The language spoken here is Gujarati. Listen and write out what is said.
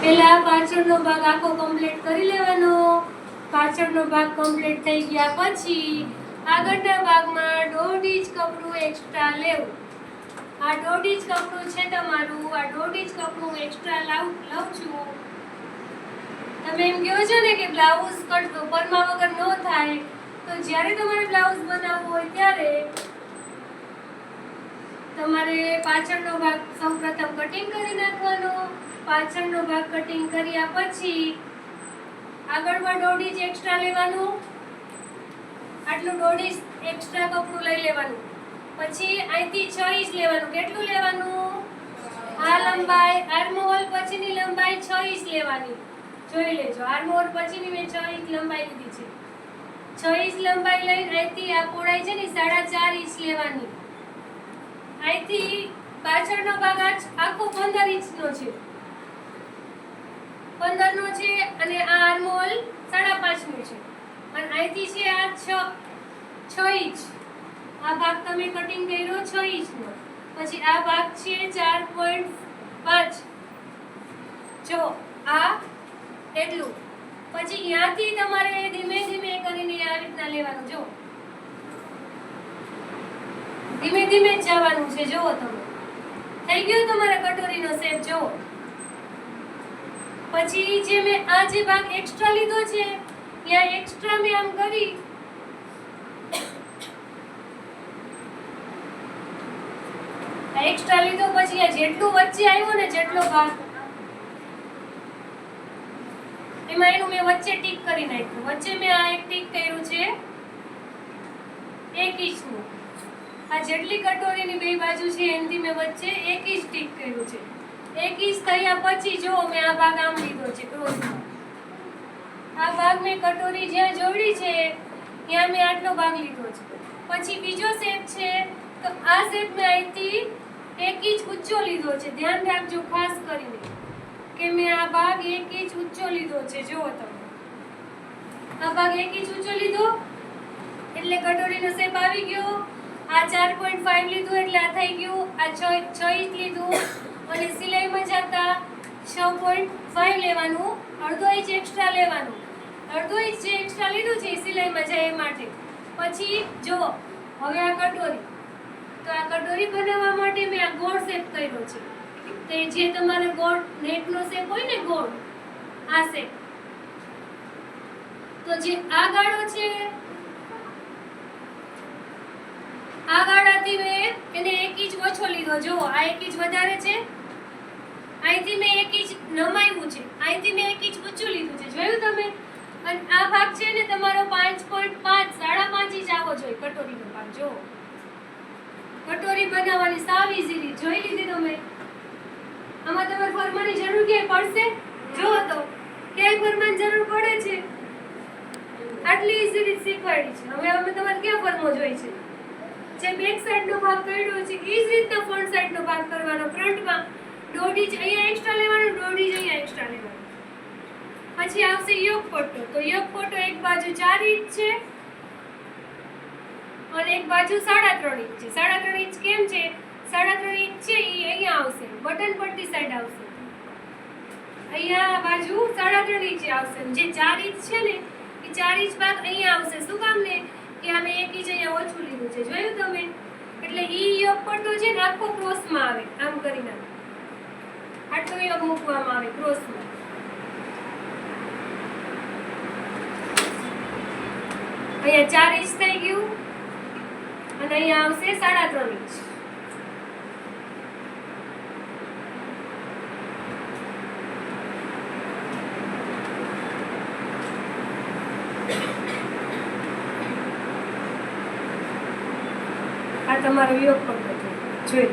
પહેલા પાછળનો ભાગ આખો કમ્પ્લીટ કરી લેવાનો. પાછળનો ભાગ કમ્પ્લીટ થઈ ગયા પછી આગળના ભાગમાં 1.5 ઇંચ કપડું એક્સ્ટ્રા લેવું. આ 1.5 ઇંચ કપડું છે તમારું. આ 1.5 ઇંચ કપડું એક્સ્ટ્રા લઉં છું. તમે એમ કહો છો ને કે બ્લાઉઝ કટ પરમાં વગર ન થાય, તો જ્યારે તમારે બ્લાઉઝ બનાવવો હોય ત્યારે તમારે પાછળનો ભાગ સૌપ્રથમ કટિંગ કરી નાખવાનો. પાછળનો ભાગ કટિંગ કર્યા પછી આગળમાં 1.5 ઇંચ એક્સ્ટ્રા લેવાનું. આટલું 1.5 ઇંચ એક્સ્ટ્રા કપડું લઈ લેવાનું. પછી અહીંથી 6 ઇંચ લેવાનું. કેટલું લેવાનું? આ લંબાઈ આર્મહોલ પછીની લંબાઈ 6 ઇંચ લેવાની. જોઈ લેજો, આર્મહોલ પછીની મેં 6 ઇંચ લંબાઈ લીધી છે. 6 ઇંચ લંબાઈ લઈને અહીંથી આ પહોળાઈ છે ને 4.5 ઇંચ લેવાની. અહીંથી પાછળનો ભાગ આખો 15 ઇંચનો છે. 15 નો છે અને આ આર્મહોલ 5.5 નો છે. અને અહીંથી છે આ 6 ઇંચ. આ ભાગ તમે કટિંગ કર્યો 6 ઇંચનો. પછી આ ભાગ છે 4.5. જો આ એટલું. પછી અહીંયાથી તમારે ધીમે ધીમે કરીને આ રીતના લેવાનું. જો ધીમે ધીમે જવાનું છે. જુઓ તમે, થઈ ગયો તમારા કટોરીનો શેપ. જુઓ પછી જે મેં આ જે ભાગ એક્સ્ટ્રા લીધો છે ત્યાં એક્સ્ટ્રા મેં આમ કરી એક્સ્ટ્રા લીધો. પછી આ જેટલું વચ્ચે આવ્યો ને જેટલો ભાગ એમાં એનું મેં વચ્ચે ટીક કરી નાખ્યું. વચ્ચે મેં આ એક ટીક કર્યું છે 1 ઇંચનું. આ જેટલી કટોરીની બે બાજુ છે એનાથી મેં વચ્ચે 1 ઇંચ ટીક કર્યું છે. 1 ઇંચ થયા પછી જો મેં આ ભાગ આમ લીધો છે ક્રોસમાં. આ ભાગ મેં કટોરી જ્યાં જોડી છે ત્યાં મેં આટલો ભાગ લીધો છે. પછી બીજો શેપ છે તો આ શેપ મેં અહીંથી 1 ઇંચ ઊંચો લીધો છે. ધ્યાન રાખજો ખાસ કરીને કે મેં આ ભાગ 1 ઇંચ ઊંચો લીધો છે. જુઓ તમે, આ ભાગ 1 ઇંચ ઊંચો લીધો એટલે કટોરીનો શેપ આવી ગયો. આ 4.5 લીધું એટલે આ થઈ ગયું. આ 6 ઇંચ લીધું અને સિલાઈમાં જતા 6.5 લેવાનું. અડધો ઇંચ એક્સ્ટ્રા લેવાનું. અડધો ઇંચ જે એક્સ્ટ્રા લીધું છે સિલાઈમાં જાય એ માટે. પછી જો હવે આ કટોરી, તો આ કટોરી બનાવવા માટે મેં આ ગોળ શેપ કર્યો છે. તે જે તમારે ગોળ નેકનો શેપ હોય ને ગોળ, આ શેપ. તો જે આ ગાળો છે આ ગાળાથી મેં એને 1 ઇંચ ઓછો લીધો. જો આ 1 ઇંચ વધારે છે. અહીંથી મેં 1 ઇંચ નમાવ્યું છે. અહીંથી મેં 1 ઇંચ ઊંચું લીધું છે. જોયું તમે? અને આ ભાગ છે ને તમારો 5.5 5.5 ઇંચ આવો જોઈએ કટોરીનો ભાગ. જો કટોરી બનાવવાની સાવ ઈઝી રીત જોઈ લીધી તમે. આમાં તમારે ફરમાની જરૂર ક્યાંય પડશે? જો તો ક્યાંય ફરમાની જરૂર પડે છે? આટલી ઈઝી રીત શીખવાડી છે. હવે અમે તમારે ક્યાં ફરમો જોઈ છે? જે બેક સાઈડનો ભાગ કર્યો છે એ જ રીતના ફ્રન્ટ સાઈડનો ભાગ કરવાનો. ફ્રન્ટમાં 1.5 ઇંચ અહીંયા એક્સ્ટ્રા લેવાનું, 1.5 ઇંચ અહીંયા એક્સ્ટ્રા લેવાનું. પછી આવશે યોગ પટ્ટો. તો યોગ પટ્ટો એક બાજુ 4 ઇંચ છે અને એક બાજુ 3.5 ઇંચ છે. 3.5 ઇંચ કેમ છે? 3.5 ઇંચ છે એ અહીંયા આવશે, બટન પટ્ટી સાઈડ આવશે. અહીંયા બાજુ 3.5 ઇંચ આવશે. જે 4 ઇંચ છે ને એ 4 ઇંચ ભાગ અહીંયા આવશે. શું કામ ને કે અમે 1 ઇંચ અહીંયા ઓછું લીધું છે. જોયું તમે? એટલે ઈ યોગ પટ્ટો છે ને આખો ક્રોસમાં આવે. આમ કરીને આટલો યોગ મૂકવામાં આવે ક્રોસમાં. અહીંયા 4 ઇંચ થઈ ગયું અને અહીંયા આવશે 3.5 ઇંચ. આ તમારો યોગ પટ્ટો છે. જોઈ